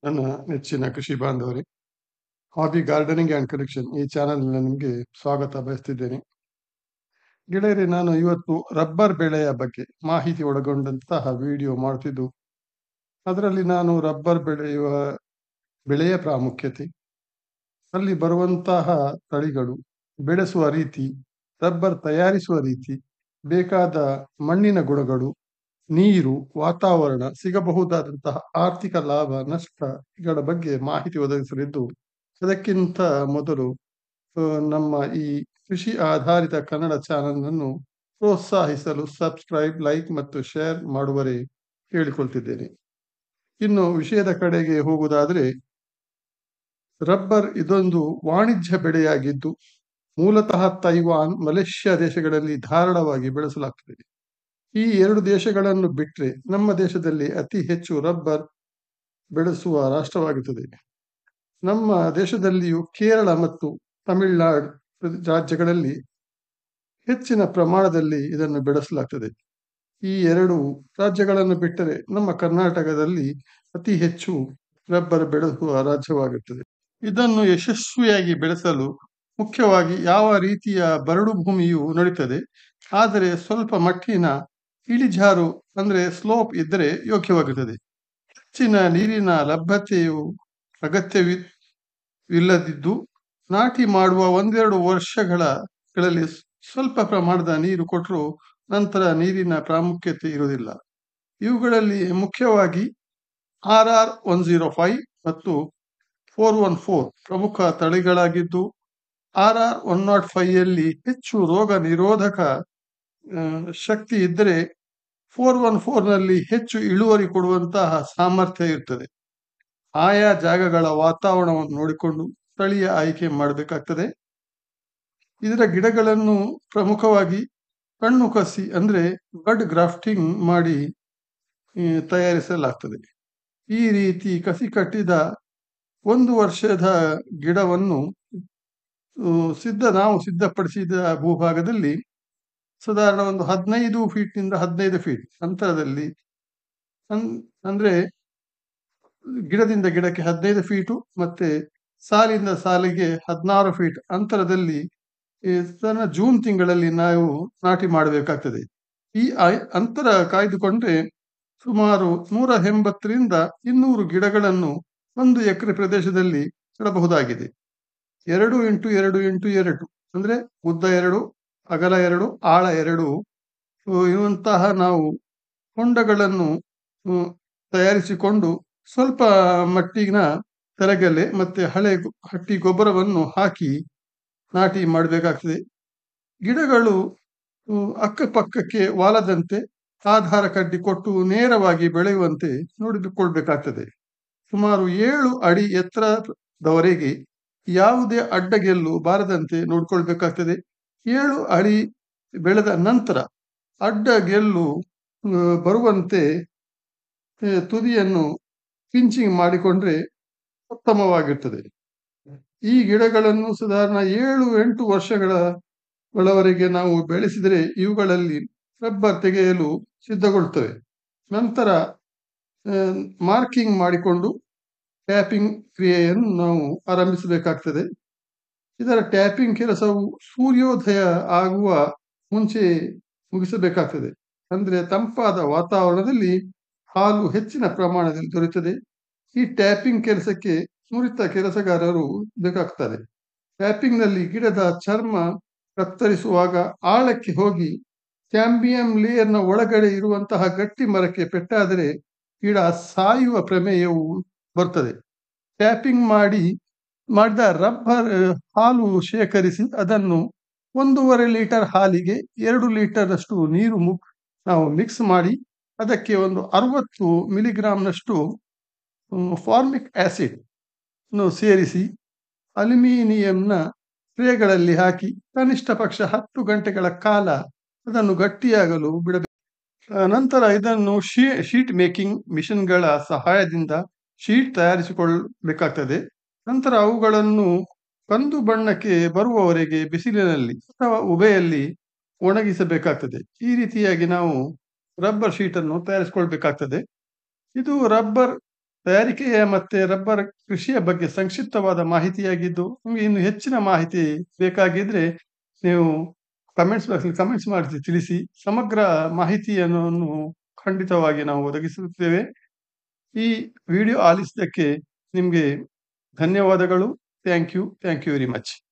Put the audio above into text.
ನನ್ನ ನೆಚ್ಚಿನ ಕೃಷಿ ಬಾಂಧವರೇ, ಹಾಬಿ ಗಾರ್ಡನಿಂಗ್ ಆ್ಯಂಡ್ ಕಲೆಕ್ಷನ್ ಈ ಚಾನಲ್‌ನಲ್ಲಿ ನಿಮಗೆ ಸ್ವಾಗತ ಬಯಸ್ತಿದ್ದೇನೆ. ಗೆಳೆಯರೇ, ನಾನು ಇವತ್ತು ರಬ್ಬರ್ ಬೆಳೆಯ ಬಗ್ಗೆ ಮಾಹಿತಿ ಒಳಗೊಂಡಂತಹ ವಿಡಿಯೋ ಮಾಡುತ್ತಿದ್ದು, ಅದರಲ್ಲಿ ನಾನು ರಬ್ಬರ್ ಬೆಳೆಯ ಪ್ರಾಮುಖ್ಯತೆ, ಅಲ್ಲಿ ಬರುವಂತಹ ತಳಿಗಳು, ಬೆಳೆಸುವ ರೀತಿ, ರಬ್ಬರ್ ತಯಾರಿಸುವ ರೀತಿ, ಬೇಕಾದ ಮಣ್ಣಿನ ಗುಣಗಳು, ನೀರು, ವಾತಾವರಣ, ಸಿಗಬಹುದಾದಂತಹ ಆರ್ಥಿಕ ಲಾಭ, ನಷ್ಟಗಳ ಬಗ್ಗೆ ಮಾಹಿತಿ ಒದಗಿಸಲಿದ್ದು, ಅದಕ್ಕಿಂತ ಮೊದಲು ನಮ್ಮ ಈ ಕೃಷಿ ಆಧಾರಿತ ಕನ್ನಡ ಚಾನೆಲ್ ಅನ್ನು ಪ್ರೋತ್ಸಾಹಿಸಲು ಸಬ್ಸ್ಕ್ರೈಬ್, ಲೈಕ್ ಮತ್ತು ಶೇರ್ ಮಾಡುವರೆ ಕೇಳಿಕೊಳ್ತಿದ್ದೇನೆ. ಇನ್ನು ವಿಷಯದ ಕಡೆಗೆ ಹೋಗುವುದಾದರೆ, ರಬ್ಬರ್ ಇದೊಂದು ವಾಣಿಜ್ಯ ಬೆಳೆಯಾಗಿದ್ದು ಮೂಲತಃ ತೈವಾನ್, ಮಲೇಷ್ಯಾ ದೇಶಗಳಲ್ಲಿ ಧಾರಾಳವಾಗಿ ಬೆಳೆಸಲಾಗ್ತದೆ. ಈ ಎರಡು ದೇಶಗಳನ್ನು ಬಿಟ್ಟರೆ ನಮ್ಮ ದೇಶದಲ್ಲಿ ಅತಿ ಹೆಚ್ಚು ರಬ್ಬರ್ ಬೆಳೆಸುವ ರಾಷ್ಟ್ರವಾಗುತ್ತದೆ. ನಮ್ಮ ದೇಶದಲ್ಲಿಯೂ ಕೇರಳ ಮತ್ತು ತಮಿಳುನಾಡು ರಾಜ್ಯಗಳಲ್ಲಿ ಹೆಚ್ಚಿನ ಪ್ರಮಾಣದಲ್ಲಿ ಇದನ್ನು ಬೆಳೆಸಲಾಗ್ತದೆ. ಈ ಎರಡು ರಾಜ್ಯಗಳನ್ನು ಬಿಟ್ಟರೆ ನಮ್ಮ ಕರ್ನಾಟಕದಲ್ಲಿ ಅತಿ ಹೆಚ್ಚು ರಬ್ಬರ್ ಬೆಳೆಸುವ ರಾಜ್ಯವಾಗುತ್ತದೆ. ಇದನ್ನು ಯಶಸ್ವಿಯಾಗಿ ಬೆಳೆಸಲು ಮುಖ್ಯವಾಗಿ ಯಾವ ರೀತಿಯ ಬರಡು ಭೂಮಿಯು ನಡೀತದೆ, ಆದರೆ ಸ್ವಲ್ಪ ಮಟ್ಟಿನ ಇಳಿಜಾರು ಅಂದರೆ ಸ್ಲೋಪ್ ಇದ್ದರೆ ಯೋಗ್ಯವಾಗುತ್ತದೆ. ಹೆಚ್ಚಿನ ನೀರಿನ ಲಭ್ಯತೆಯು ಅಗತ್ಯವಿಲ್ಲದಿದ್ದು, ನಾಟಿ ಮಾಡುವ 1-2 ವರ್ಷಗಳಲ್ಲಿ ಸ್ವಲ್ಪ ಪ್ರಮಾಣದ ನೀರು ಕೊಟ್ಟರೂ ನಂತರ ನೀರಿನ ಪ್ರಾಮುಖ್ಯತೆ ಇರುವುದಿಲ್ಲ. ಇವುಗಳಲ್ಲಿ ಮುಖ್ಯವಾಗಿ RR105 ಮತ್ತು 414 ಪ್ರಮುಖ ತಳಿಗಳಾಗಿದ್ದು, RR105ಯಲ್ಲಿ ಹೆಚ್ಚು ರೋಗ ನಿರೋಧಕ ಶಕ್ತಿ ಇದ್ದರೆ 414ನಲ್ಲಿ ಹೆಚ್ಚು ಇಳುವರಿ ಕೊಡುವಂತಹ ಸಾಮರ್ಥ್ಯ ಇರ್ತದೆ. ಆಯಾ ಜಾಗಗಳ ವಾತಾವರಣವನ್ನು ನೋಡಿಕೊಂಡು ತಳಿಯ ಆಯ್ಕೆ ಮಾಡಬೇಕಾಗ್ತದೆ. ಇದರ ಗಿಡಗಳನ್ನು ಪ್ರಮುಖವಾಗಿ ಕಣ್ಣು ಕಸಿ ಅಂದರೆ ಬಡ್ ಗ್ರಾಫ್ಟಿಂಗ್ ಮಾಡಿ ತಯಾರಿಸಲಾಗ್ತದೆ. ಈ ರೀತಿ ಕಸಿ ಕಟ್ಟಿದ 1 ವರ್ಷದ ಗಿಡವನ್ನು ನಾವು ಸಿದ್ಧಪಡಿಸಿದ ಭೂಭಾಗದಲ್ಲಿ ಸಾಧಾರಣ ಒಂದು 15 ಫೀಟ್ನಿಂದ 15 ಫೀಟ್ ಅಂತರದಲ್ಲಿ, ಅಂದ್ರೆ ಗಿಡದಿಂದ ಗಿಡಕ್ಕೆ 15 ಫೀಟು ಮತ್ತೆ ಸಾಲಿಂದ ಸಾಲಿಗೆ 16 ಫೀಟ್ ಅಂತರದಲ್ಲಿ ಜೂನ್ ತಿಂಗಳಲ್ಲಿ ನಾವು ನಾಟಿ ಮಾಡಬೇಕಾಗ್ತದೆ. ಈ ಅಂತರ ಕಾಯ್ದುಕೊಂಡ್ರೆ ಸುಮಾರು 180ರಿಂದ 200 ಗಿಡಗಳನ್ನು 1 ಎಕರೆ ಪ್ರದೇಶದಲ್ಲಿ ಇಡಬಹುದಾಗಿದೆ. 2x2x2 ಅಂದ್ರೆ ಉದ್ದ 2, ಅಗಲ 2, ಆಳ 2 ಇರುವಂತಹ ನಾವು ಹೊಂಡಗಳನ್ನು ತಯಾರಿಸಿಕೊಂಡು ಸ್ವಲ್ಪ ಮಟ್ಟಿನ ತರಗೆಲೆ ಮತ್ತೆ ಹಳೆ ಹಟ್ಟಿ ಗೊಬ್ಬರವನ್ನು ಹಾಕಿ ನಾಟಿ ಮಾಡಬೇಕಾಗ್ತದೆ. ಗಿಡಗಳು ಅಕ್ಕಪಕ್ಕಕ್ಕೆ ವಾಲದಂತೆ ಆಧಾರ ಕಡ್ಡಿ ಕೊಟ್ಟು ನೇರವಾಗಿ ಬೆಳೆಯುವಂತೆ ನೋಡಿಕೊಳ್ಳಬೇಕಾಗ್ತದೆ. ಸುಮಾರು 7 ಅಡಿ ಎತ್ತರದವರೆಗೆ ಯಾವುದೇ ಅಡ್ಡಗೆಲ್ಲು ಬಾರದಂತೆ ನೋಡ್ಕೊಳ್ಬೇಕಾಗ್ತದೆ. 7 ಅಡಿ ಬೆಳೆದ ನಂತರ ಅಡ್ಡಗೆಲ್ಲು ಬರುವಂತೆ ತುದಿಯನ್ನು ಪಿಂಚಿಂಗ್ ಮಾಡಿಕೊಂಡ್ರೆ ಉತ್ತಮವಾಗಿರ್ತದೆ. ಈ ಗಿಡಗಳನ್ನು ಸಾಧಾರಣ 7-8 ವರ್ಷಗಳವರೆಗೆ ನಾವು ಬೆಳೆಸಿದರೆ ಇವುಗಳಲ್ಲಿ ರಬ್ಬರ್ ತೆಗೆಯಲು ಸಿದ್ಧಗೊಳ್ತವೆ. ನಂತರ ಮಾರ್ಕಿಂಗ್ ಮಾಡಿಕೊಂಡು ಟ್ಯಾಪಿಂಗ್ ಕ್ರಿಯೆಯನ್ನು ನಾವು ಆರಂಭಿಸಬೇಕಾಗ್ತದೆ. ಇದರ ಟ್ಯಾಪಿಂಗ್ ಕೆಲಸವು ಸೂರ್ಯೋದಯ ಆಗುವ ಮುಂಚೆ ಮುಗಿಸಬೇಕಾಗ್ತದೆ. ಅಂದರೆ ತಂಪಾದ ವಾತಾವರಣದಲ್ಲಿ ಹಾಲು ಹೆಚ್ಚಿನ ಪ್ರಮಾಣದಲ್ಲಿ ದೊರೆಯುತ್ತದೆ. ಈ ಟ್ಯಾಪಿಂಗ್ ಕೆಲಸಕ್ಕೆ ನುರಿತ ಕೆಲಸಗಾರರು ಬೇಕಾಗ್ತಾರೆ. ಟ್ಯಾಪಿಂಗ್ನಲ್ಲಿ ಗಿಡದ ಚರ್ಮ ಕತ್ತರಿಸುವಾಗ ಆಳಕ್ಕೆ ಹೋಗಿ ಕ್ಯಾಂಬಿಯಂ ಲೇಯರ್ನ ಒಳಗಡೆ ಇರುವಂತಹ ಗಟ್ಟಿ ಮರಕ್ಕೆ ಪೆಟ್ಟಾದರೆ ಗಿಡ ಸಾಯುವ ಪ್ರಮೇಯವು ಬರ್ತದೆ. ಟ್ಯಾಪಿಂಗ್ ಮಾಡಿದ ರಬ್ಬರ್ ಹಾಲು ಶೇಖರಿಸಿ ಅದನ್ನು 1.5 ಲೀಟರ್ ಹಾಲಿಗೆ 2 ಲೀಟರ್ನಷ್ಟು ನೀರು ನಾವು ಮಿಕ್ಸ್ ಮಾಡಿ ಅದಕ್ಕೆ ಒಂದು 60 ಮಿಲಿಗ್ರಾಂನಷ್ಟು ಫಾರ್ಮಿಕ್ ಆಸಿಡ್ ಸೇರಿಸಿ ಅಲ್ಯೂಮಿನಿಯಂನ ಟ್ರೇಗಳಲ್ಲಿ ಹಾಕಿ ಕನಿಷ್ಠ ಪಕ್ಷ 10 ಗಂಟೆಗಳ ಕಾಲ ಅದನ್ನು ಗಟ್ಟಿಯಾಗಲು ಬಿಡಬೇಕು. ನಂತರ ಇದನ್ನು ಶೀಟ್ ಮೇಕಿಂಗ್ ಮಿಷನ್ಗಳ ಸಹಾಯದಿಂದ ಶೀಟ್ ತಯಾರಿಸಿಕೊಳ್ಳಬೇಕಾಗ್ತದೆ. ನಂತರ ಅವುಗಳನ್ನು ಕಂದು ಬಣ್ಣಕ್ಕೆ ಬರುವವರೆಗೆ ಬಿಸಿಲಿನಲ್ಲಿ ಅಥವಾ ಉಬೆಯಲ್ಲಿ ಒಣಗಿಸಬೇಕಾಗ್ತದೆ. ಈ ರೀತಿಯಾಗಿ ನಾವು ರಬ್ಬರ್ ಶೀಟನ್ನು ತಯಾರಿಸಿಕೊಳ್ಬೇಕಾಗ್ತದೆ. ಇದು ರಬ್ಬರ್ ತಯಾರಿಕೆಯ ಮತ್ತೆ ರಬ್ಬರ್ ಕೃಷಿಯ ಬಗ್ಗೆ ಸಂಕ್ಷಿಪ್ತವಾದ ಮಾಹಿತಿಯಾಗಿದ್ದು, ನಿಮಗೆ ಇನ್ನು ಹೆಚ್ಚಿನ ಮಾಹಿತಿ ಬೇಕಾಗಿದ್ರೆ ನೀವು ಕಮೆಂಟ್ಸ್ ಬಾಕ್ಸಲ್ಲಿ ಕಮೆಂಟ್ಸ್ ಮಾಡಿ ತಿಳಿಸಿ. ಸಮಗ್ರ ಮಾಹಿತಿಯನ್ನು ಖಂಡಿತವಾಗಿ ನಾವು ಒದಗಿಸುತ್ತೇವೆ. ಈ ವಿಡಿಯೋ ಆಲಿಸಿದ್ದಕ್ಕೆ ನಿಮ್ಗೆ ಧನ್ಯವಾದಗಳು. Thank you very much.